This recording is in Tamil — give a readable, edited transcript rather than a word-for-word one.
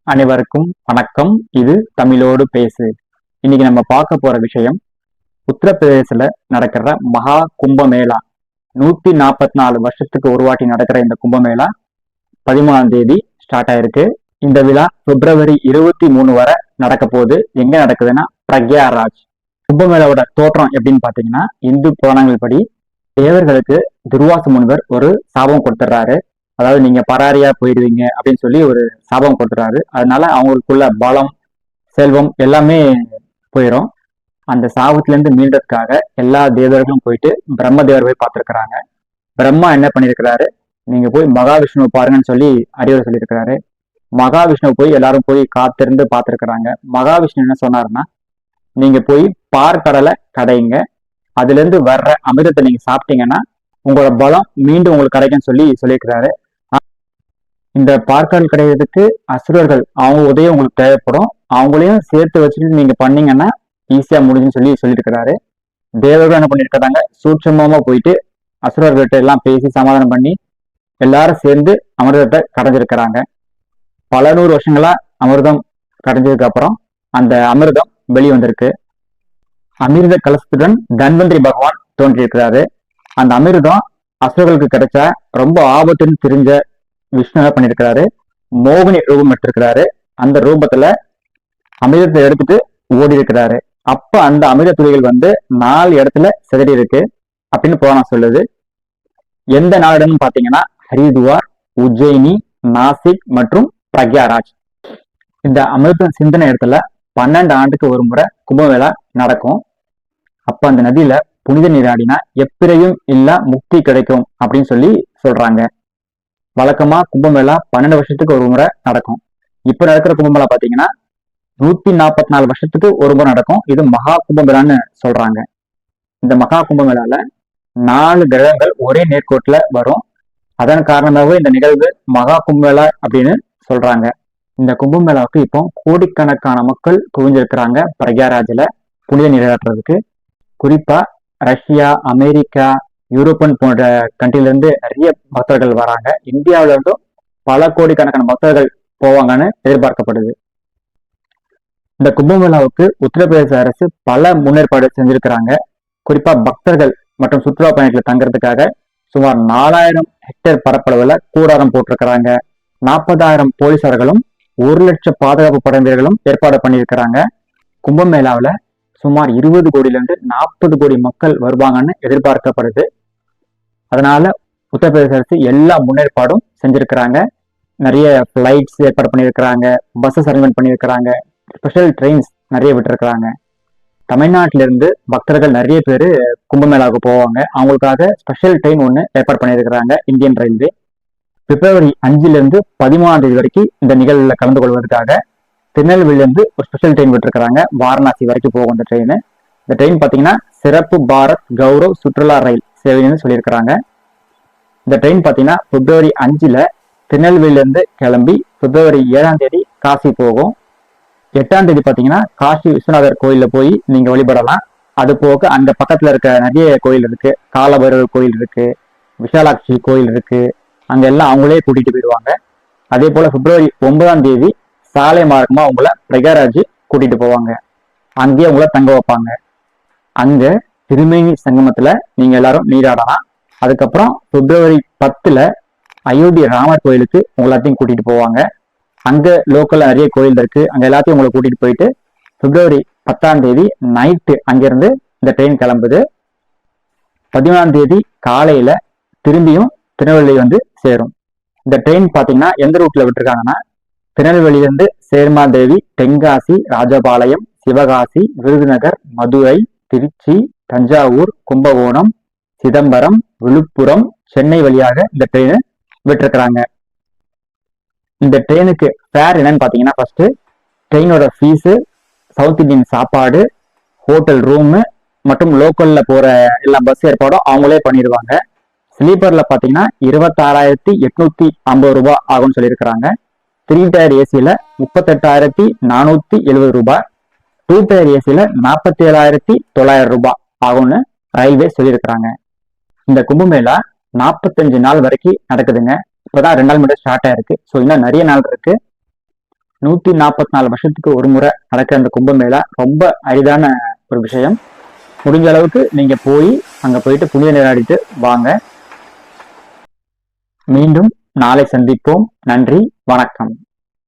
அனைவருக்கும் வணக்கம். இது தமிழோடு பேசு. இன்னைக்கு நம்ம பார்க்க போற விஷயம் உத்தரப்பிரதேசல நடக்கிற மகா கும்பமேளா. 144 வருஷத்துக்கு ஒரு வாட்டி நடக்கிற இந்த கும்பமேளா 13ஆம் தேதி ஸ்டார்ட் ஆயிருக்கு. இந்த விழா பிப்ரவரி 23 வரை நடக்க போகுது. எங்க நடக்குதுன்னா பிரக்யாராஜ். கும்பமேளாவோட தோற்றம் எப்படின்னு பாத்தீங்கன்னா, இந்து புராணங்கள் படி தேவர்களுக்கு துர்வாச முனிவர் ஒரு சாபம் கொடுத்துட்றாரு. அதாவது நீங்க பராரியா போயிடுவீங்க அப்படின்னு சொல்லி ஒரு சாபம் கொடுத்துறாரு. அதனால அவங்களுக்குள்ள பலம், செல்வம் எல்லாமே போயிடும். அந்த சாபத்துல இருந்து மீண்டதுக்காக எல்லா தேவர்களும் போயிட்டு பிரம்ம தேவர் போய் பார்த்திருக்கிறாங்க. பிரம்மா என்ன பண்ணிருக்கிறாரு, நீங்க போய் மகாவிஷ்ணுவை பாருங்கன்னு சொல்லி அறிவுரை சொல்லியிருக்கிறாரு. மகாவிஷ்ணுவை போய் எல்லாரும் போய் காத்திருந்து பார்த்திருக்கிறாங்க. மகாவிஷ்ணு என்ன சொன்னாருன்னா, நீங்க போய் பார்க்கடலை கடைங்க, அதுல இருந்து வர்ற அமிர்தத்தை நீங்க சாப்பிட்டீங்கன்னா உங்களோட பலம் மீண்டும் உங்களுக்கு கிடைக்கும்னு சொல்லி சொல்லியிருக்கிறாரு. இந்த பார்க்கடல் கிடைக்கிறதுக்கு அசுரர்கள் அவங்க உதவி உங்களுக்கு தேவைப்படும், அவங்களையும் சேர்த்து வச்சுட்டு நீங்க பண்ணீங்கன்னா ஈஸியா முடிஞ்சுன்னு சொல்லி சொல்லியிருக்கிறாரு. தேவர்கள் என்ன பண்ணிருக்கிறாங்க, சூட்சமா போயிட்டு அசுரர்கள்ட்ட எல்லாம் பேசி சமாதானம் பண்ணி எல்லாரும் சேர்ந்து அமிர்தத்தை கடைஞ்சிருக்கிறாங்க. பல நூறு வருஷங்களா அமிர்தம் கடைஞ்சதுக்கு அப்புறம் அந்த அமிர்தம் வெளிவந்திருக்கு. அமிர்த கலசத்துடன் தன்வந்திரி பகவான் தோன்றியிருக்கிறாரு. அந்த அமிர்தம் அசுரர்களுக்கு கிடைச்சா ரொம்ப ஆபத்துன்னு தெரிஞ்ச விஷ்ணுவை பண்ணிருக்கிறாரு. மோகினி ரூபம் எடுத்திருக்கிறாரு. அந்த ரூபத்துல அமிர்தத்தை எடுத்துட்டு ஓடி இருக்கிறாரு. அப்ப அந்த அமிர்த துளிகள் 4 இடத்துல சிதறி இருக்கு அப்படின்னு புராணம் சொல்லுது. எந்த நாடுன்னு பாத்தீங்கன்னா ஹரித்வார், உஜ்ஜயினி, நாசிக் மற்றும் பிரக்யாராஜ். இந்த அமிர்த சிந்தனை இடத்துல 12 ஆண்டுக்கு ஒரு முறை கும்பமேளா நடக்கும். அப்ப அந்த நதியில புனித நீராடினா எப்பிறையும் இல்ல முக்தி கிடைக்கும் அப்படின்னு சொல்லி சொல்றாங்க. வழக்கமா கும்பமேளா 12 வருஷத்துக்கு ஒரு முறை நடக்கும். இப்ப நடக்கிற கும்பமேளா பாத்தீங்கன்னா 144 வருஷத்துக்கு ஒரு முறை நடக்கும். இது மகா கும்பமேளான்னு சொல்றாங்க. இந்த மகா கும்பமேளால 4 கிரகங்கள் ஒரே நேர்கோட்டுல வரும். அதன் காரணமாகவே இந்த நிகழ்வு மகா கும்பமேளா அப்படின்னு சொல்றாங்க. இந்த கும்பமேளாவுக்கு இப்போ கோடிக்கணக்கான மக்கள் குவிஞ்சிருக்கிறாங்க பிரக்யாராஜ்ல புனித நீராடுறதுக்கு. குறிப்பா ரஷ்யா, அமெரிக்கா, யூரோப்பன் போன்ற கண்ட்ரில இருந்து நிறைய பக்தர்கள் வராங்க. இந்தியாவில இருந்தும் பல கோடிக்கணக்கான பக்தர்கள் போவாங்கன்னு எதிர்பார்க்கப்படுது. இந்த கும்பமேளாவுக்கு உத்தரப்பிரதேச அரசு பல முன்னேற்பாடு செஞ்சிருக்கிறாங்க. குறிப்பா பக்தர்கள் மற்றும் சுற்றுலா பயணிகள் தங்குறதுக்காக சுமார் 4000 ஹெக்டேர் பரப்பளவுல கூடாரம் போட்டிருக்கிறாங்க. 40,000 போலீசார்களும் 1,00,000 பாதுகாப்பு படை வீரர்களும் ஏற்பாடு பண்ணியிருக்கிறாங்க. கும்பமேளாவில் சுமார் 20 கோடியிலிருந்து 40 கோடி மக்கள் வருவாங்கன்னு எதிர்பார்க்கப்படுது. அதனால உத்தரப்பிரதேச அரசு எல்லா முன்னேற்பாடும் செஞ்சிருக்கிறாங்க. நிறைய பிளைட்ஸ் ஏற்பாடு பண்ணியிருக்கிறாங்க, பஸ்ஸஸ் அரேஞ்ச்மெண்ட் பண்ணியிருக்கிறாங்க, ஸ்பெஷல் ட்ரெயின்ஸ் நிறைய விட்டுருக்கிறாங்க. தமிழ்நாட்டில இருந்து பக்தர்கள் நிறைய பேர் கும்பமேளாவுக்கு போவாங்க. அவங்களுக்காக ஸ்பெஷல் ட்ரெயின் ஒன்று ஏற்பாடு பண்ணியிருக்கிறாங்க இந்தியன் ரயில்வே. பிப்ரவரி 5ல இருந்து 13ஆம் தேதி வரைக்கும் இந்த நிகழ்வுல கலந்து கொள்வதற்காக திருநெல்வேலியிலிருந்து ஒரு ஸ்பெஷல் ட்ரெயின் விட்டுருக்கிறாங்க. வாரணாசி வரைக்கும் போகும் இந்த ட்ரெயின். இந்த ட்ரெயின் பார்த்தீங்கன்னா சிறப்பு பாரத் கௌரவ் சுற்றுலா ரயில் சேவைன்னு சொல்லியிருக்கிறாங்க. இந்த ட்ரெயின் பார்த்தீங்கன்னா பிப்ரவரி 5ல திருநெல்வேலியிலிருந்து கிளம்பி பிப்ரவரி 7ஆம் தேதி காசி போகும். 8ஆம் தேதி பார்த்தீங்கன்னா காசி விஸ்வநாதர் கோயிலில் போய் நீங்க வழிபடலாம். அது போக அந்த பக்கத்துல இருக்க நிறைய கோயில் இருக்கு. காலபைரவர் கோயில் இருக்கு, விஷாலாட்சி கோயில் இருக்கு. அங்க எல்லாம் அவங்களே கூட்டிட்டு போயிடுவாங்க. அதே போல பிப்ரவரி 9ஆம் தேதி சாலை மார்க்கமா உங்களை பிரக்யாராஜ் கூட்டிட்டு போவாங்க. அங்கேயே உங்களை தங்க வைப்பாங்க. அங்க திருமேனி சங்கமத்துல நீங்க எல்லாரும் நீராடலாம். அதுக்கப்புறம் பிப்ரவரி 10ல அயோத்தி ராமர் கோயிலுக்கு எல்லாத்தையும் கூட்டிட்டு போவாங்க. அங்க லோக்கல்ல நிறைய கோயில் இருக்கு, அங்க எல்லாத்தையும் உங்களை கூட்டிட்டு போயிட்டு பிப்ரவரி 10ஆம் தேதி நைட்டு அங்கிருந்து இந்த ட்ரெயின் கிளம்புது. 11ஆம் தேதி காலையில திரும்பியும் திருநெல்வேலி சேரும். இந்த ட்ரெயின் பாத்தீங்கன்னா எந்த ரூட்ல விட்டுருக்காங்கன்னா, திருநெல்வேலியிலிருந்து சேர்மாதேவி, தென்காசி, ராஜபாளையம், சிவகாசி, விருதுநகர், மதுரை, திருச்சி, தஞ்சாவூர், கும்பகோணம், சிதம்பரம், விழுப்புரம், சென்னை வழியாக இந்த ட்ரெயின் விட்டுருக்கிறாங்க. இந்த ட்ரெயினுக்கு ஃபேர் என்னன்னு பாத்தீங்கன்னா, ஃபர்ஸ்ட் ட்ரெயினோட ஃபீஸு, சவுத் இந்தியன் சாப்பாடு, ஹோட்டல் ரூமு மற்றும் லோக்கல்ல போற எல்லா பஸ் ஏற்பாடும் அவங்களே பண்ணிடுவாங்க. ஸ்லீப்பர்ல பாத்தீங்கன்னா 26,850 ரூபாய் ஆகும்னு சொல்லியிருக்கிறாங்க. 3 டயர் ஏசியில 38,470 ரூபாய், 2 டயர் ஏசியில 47,900 ரூபாய் ஆகும்னு ரயில்வே சொல்லியிருக்கிறாங்க. இந்த கும்பமேளா 45 நாள் வரைக்கும் நடக்குதுங்க. இப்பதான் 2 நாள் மட்டும் ஸ்டார்ட் ஆயிருக்கு. ஸோ இன்னும் நிறைய நாள் இருக்கு. 144 வருஷத்துக்கு ஒரு முறை நடக்கிற அந்த கும்பமேளா ரொம்ப அரிதான ஒரு விஷயம். முடிஞ்ச அளவுக்கு நீங்க போய் அங்க போயிட்டு புனித நீராடிட்டு வாங்க. மீண்டும் நாளை சந்திப்போம். நன்றி, வணக்கம்.